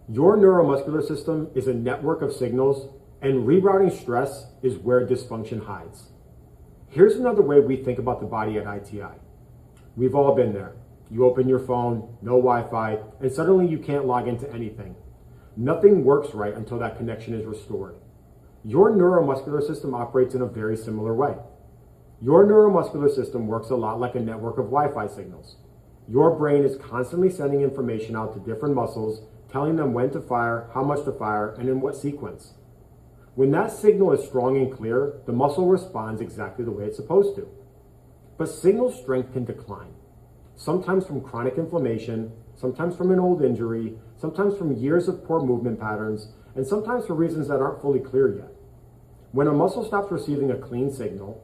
Your neuromuscular system is a network of signals, and rerouting stress is where dysfunction hides. Here's another way we think about the body at ITI. We've all been there. You open your phone, no Wi-Fi, and suddenly you can't log into anything. Nothing works right until that connection is restored. Your neuromuscular system operates in a very similar way. Your neuromuscular system works a lot like a network of Wi-Fi signals. Your brain is constantly sending information out to different muscles, telling them when to fire, how much to fire, and in what sequence. When that signal is strong and clear, the muscle responds exactly the way it's supposed to. But signal strength can decline, sometimes from chronic inflammation, sometimes from an old injury, sometimes from years of poor movement patterns, and sometimes for reasons that aren't fully clear yet. When a muscle stops receiving a clean signal,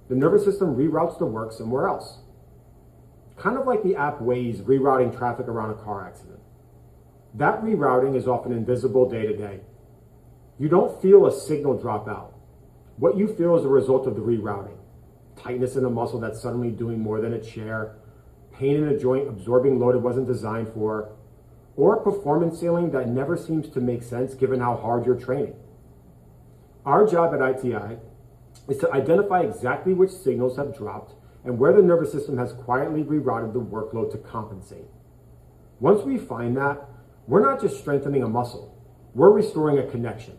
the nervous system reroutes the work somewhere else. Kind of like the app Waze rerouting traffic around a car accident. That rerouting is often invisible day to day. You don't feel a signal drop out. What you feel is a result of the rerouting. Tightness in a muscle that's suddenly doing more than its share, pain in a joint absorbing load it wasn't designed for, or performance ceiling that never seems to make sense given how hard you're training. Our job at ITI is to identify exactly which signals have dropped and where the nervous system has quietly rerouted the workload to compensate. Once we find that, we're not just strengthening a muscle, we're restoring a connection,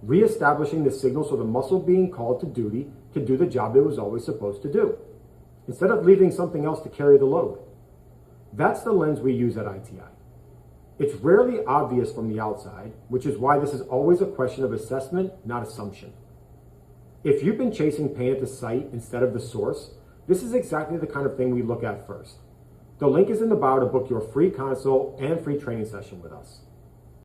reestablishing the signal so the muscle being called to duty can do the job it was always supposed to do, instead of leaving something else to carry the load. That's the lens we use at ITI. It's rarely obvious from the outside, which is why this is always a question of assessment, not assumption. If you've been chasing pain at the site instead of the source, this is exactly the kind of thing we look at first. The link is in the bio to book your free consult and free training session with us.